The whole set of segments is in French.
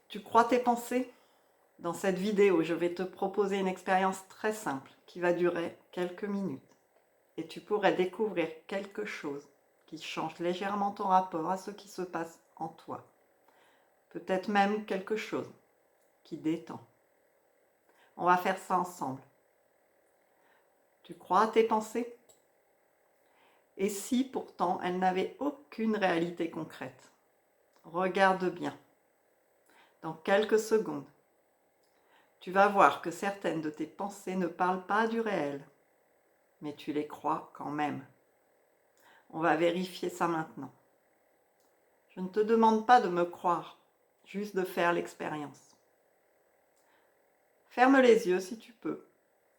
Tu crois tes pensées? Dans cette vidéo, je vais te proposer une expérience très simple qui va durer quelques minutes. Et tu pourrais découvrir quelque chose qui change légèrement ton rapport à ce qui se passe en toi. Peut-être même quelque chose qui détend. On va faire ça ensemble. Tu crois à tes pensées? Et si pourtant elles n'avaient aucune réalité concrète? Regarde bien. Dans quelques secondes, tu vas voir que certaines de tes pensées ne parlent pas du réel, mais tu les crois quand même. On va vérifier ça maintenant. Je ne te demande pas de me croire, juste de faire l'expérience. Ferme les yeux si tu peux.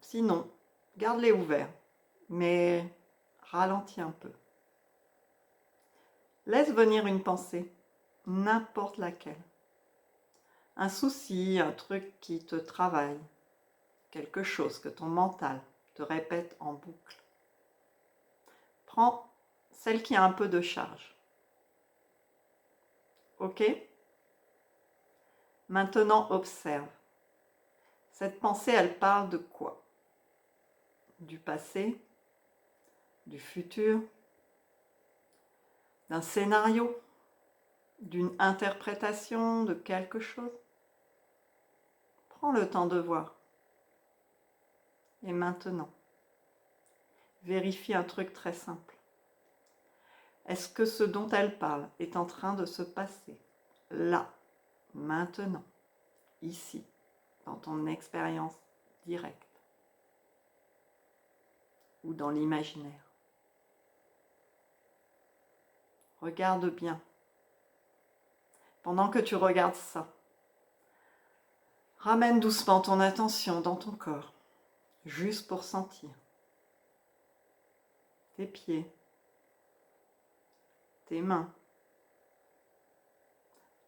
Sinon, garde-les ouverts, mais ralentis un peu. Laisse venir une pensée, n'importe laquelle. Un souci, un truc qui te travaille, quelque chose que ton mental te répète en boucle. Prends celle qui a un peu de charge. Ok? Maintenant, observe. Cette pensée, elle parle de quoi? Du passé? Du futur? D'un scénario? D'une interprétation de quelque chose? Prends le temps de voir. Et maintenant, vérifie un truc très simple. Est-ce que ce dont elle parle est en train de se passer là, maintenant, ici, dans ton expérience directe ou dans l'imaginaire? Regarde bien. Pendant que tu regardes ça, ramène doucement ton attention dans ton corps, juste pour sentir tes pieds, tes mains,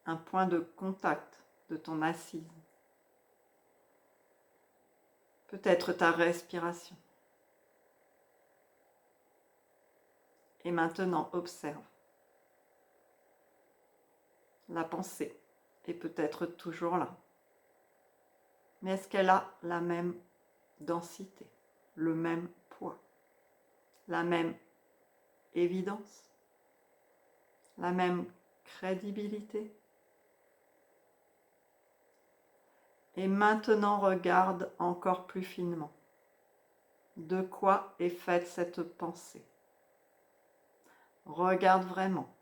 un point de contact de ton assise, peut-être ta respiration. Et maintenant, observe. La pensée est peut-être toujours là. Mais est-ce qu'elle a la même densité, le même poids, la même évidence, la même crédibilité? Et maintenant, regarde encore plus finement. De quoi est faite cette pensée? Regarde vraiment.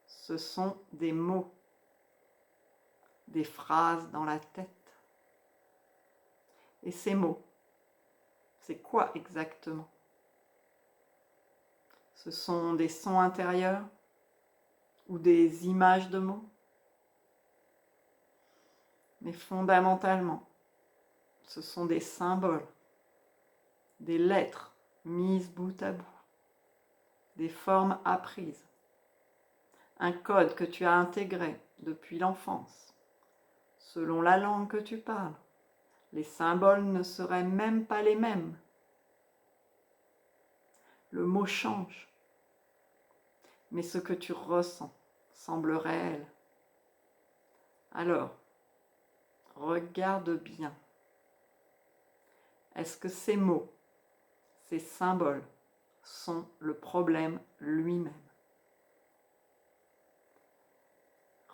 Ce sont des mots, des phrases dans la tête. Et ces mots, c'est quoi exactement? Ce sont des sons intérieurs ou des images de mots? Mais fondamentalement, ce sont des symboles, des lettres mises bout à bout, des formes apprises, un code que tu as intégré depuis l'enfance. Selon la langue que tu parles, les symboles ne seraient même pas les mêmes. Le mot change, mais ce que tu ressens semble réel. Alors, regarde bien. Est-ce que ces mots, ces symboles, sont le problème lui-même?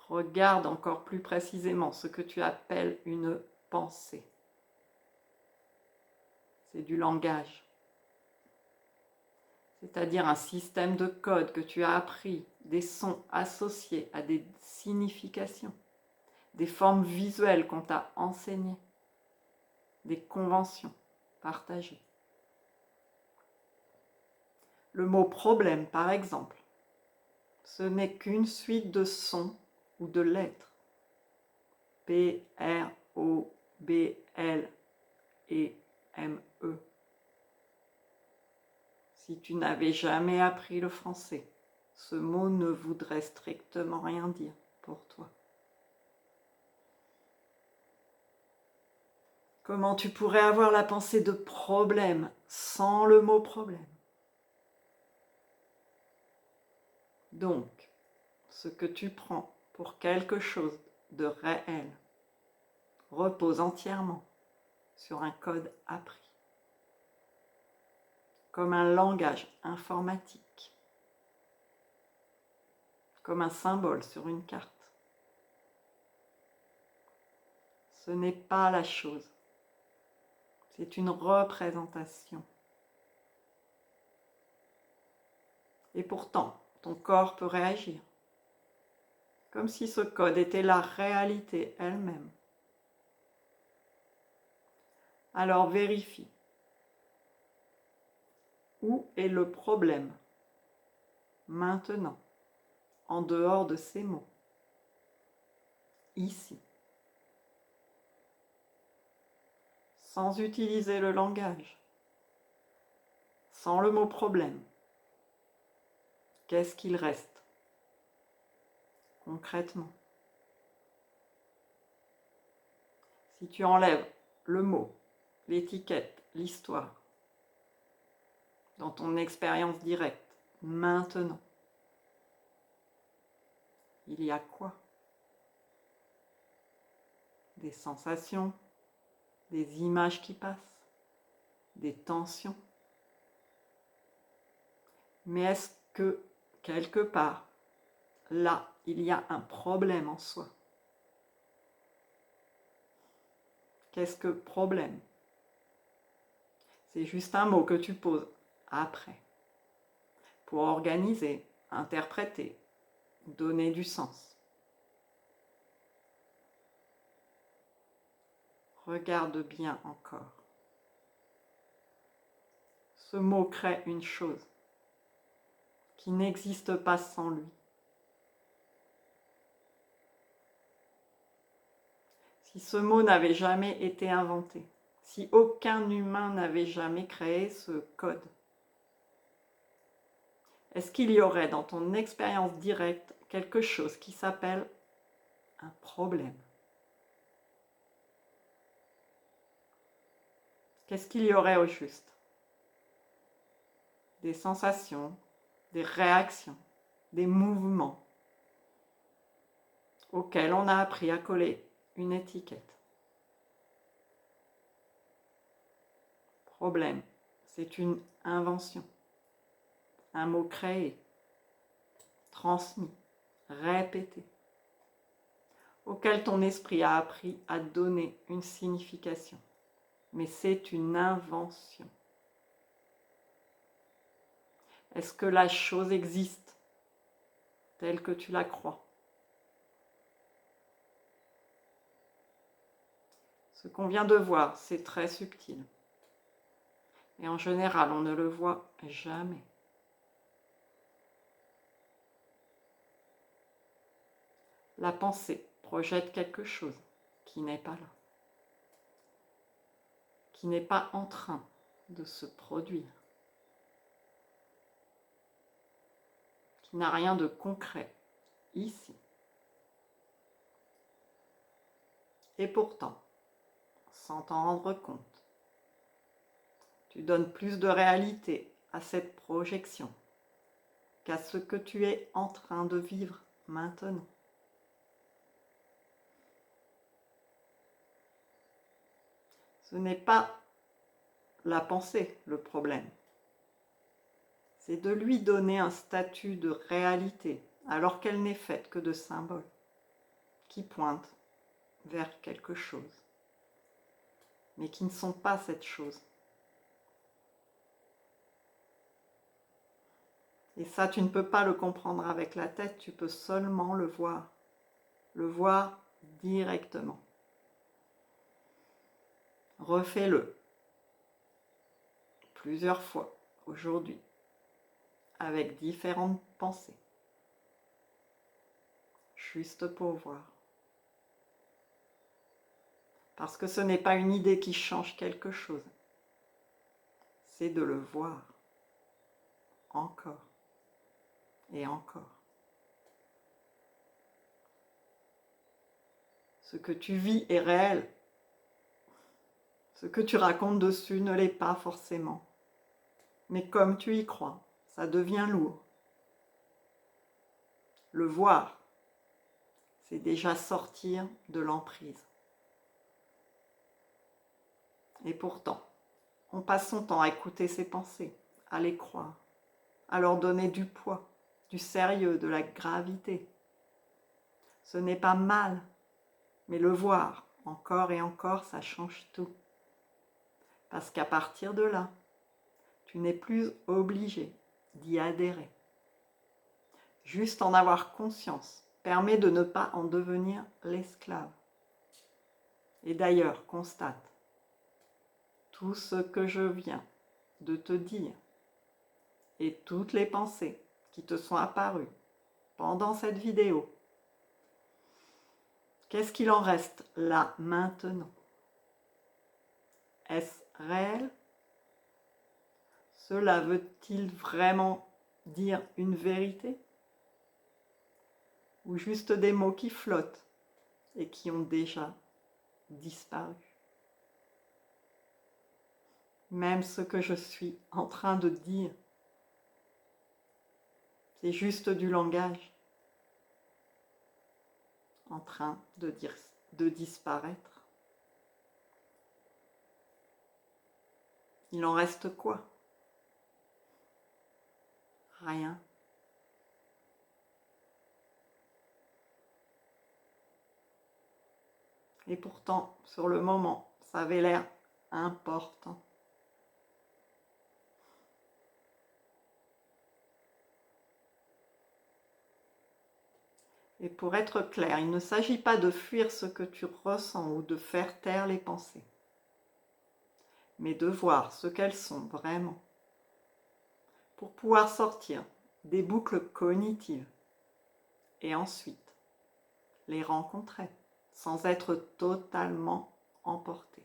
Regarde encore plus précisément ce que tu appelles une pensée. C'est du langage, c'est-à-dire un système de codes que tu as appris, des sons associés à des significations, des formes visuelles qu'on t'a enseignées, des conventions partagées. Le mot problème, par exemple, ce n'est qu'une suite de sons ou de lettres. P, R, O, B, L et M, E. Si tu n'avais jamais appris le français, ce mot ne voudrait strictement rien dire pour toi. Comment tu pourrais avoir la pensée de problème sans le mot problème? Donc, ce que tu prends pour quelque chose de réel repose entièrement sur un code appris, comme un langage informatique, comme un symbole sur une carte. Ce n'est pas la chose, c'est une représentation. Et pourtant, ton corps peut réagir, comme si ce code était la réalité elle-même. Alors vérifie. Où est le problème maintenant, en dehors de ces mots, ici, sans utiliser le langage, sans le mot problème? Qu'est-ce qu'il reste concrètement? Si tu enlèves le mot, l'étiquette, l'histoire, dans ton expérience directe, maintenant, il y a quoi? Des sensations, des images qui passent, des tensions. Mais est-ce que, quelque part, là, il y a un problème en soi? Qu'est-ce que problème? C'est juste un mot que tu poses après, pour organiser, interpréter, donner du sens. Regarde bien encore. Ce mot crée une chose qui n'existe pas sans lui. Si ce mot n'avait jamais été inventé, si aucun humain n'avait jamais créé ce code, est-ce qu'il y aurait dans ton expérience directe quelque chose qui s'appelle un problème? Qu'est-ce qu'il y aurait au juste? Des sensations, des réactions, des mouvements auxquels on a appris à coller une étiquette. Problème, c'est une invention, un mot créé, transmis, répété, auquel ton esprit a appris à donner une signification. Mais c'est une invention. Est-ce que la chose existe telle que tu la crois? Ce qu'on vient de voir, c'est très subtil. Et en général, on ne le voit jamais. La pensée projette quelque chose qui n'est pas là, qui n'est pas en train de se produire, qui n'a rien de concret ici. Et pourtant, sans t'en rendre compte, tu donnes plus de réalité à cette projection qu'à ce que tu es en train de vivre maintenant. Ce n'est pas la pensée le problème. C'est de lui donner un statut de réalité alors qu'elle n'est faite que de symboles qui pointent vers quelque chose, mais qui ne sont pas cette chose. Et ça, tu ne peux pas le comprendre avec la tête, tu peux seulement le voir directement. Refais-le plusieurs fois aujourd'hui, avec différentes pensées, juste pour voir. Parce que ce n'est pas une idée qui change quelque chose, c'est de le voir encore et encore. Ce que tu vis est réel. Ce que tu racontes dessus ne l'est pas forcément. Mais comme tu y crois, ça devient lourd. Le voir c'est déjà sortir de l'emprise. Et pourtant, on passe son temps à écouter ses pensées, à les croire, à leur donner du poids, du sérieux, de la gravité. Ce n'est pas mal, mais le voir encore et encore, ça change tout. Parce qu'à partir de là, tu n'es plus obligé d'y adhérer. Juste en avoir conscience permet de ne pas en devenir l'esclave. Et d'ailleurs, constate, tout ce que je viens de te dire et toutes les pensées qui te sont apparues pendant cette vidéo, qu'est-ce qu'il en reste là maintenant? Est-ce réel? Cela veut-il vraiment dire une vérité? Ou juste des mots qui flottent et qui ont déjà disparu? Même ce que je suis en train de dire, c'est juste du langage en train de disparaître. Il en reste quoi? Rien. Et pourtant, sur le moment, ça avait l'air important. Et pour être clair, il ne s'agit pas de fuir ce que tu ressens ou de faire taire les pensées, mais de voir ce qu'elles sont vraiment, pour pouvoir sortir des boucles cognitives et ensuite les rencontrer sans être totalement emporté.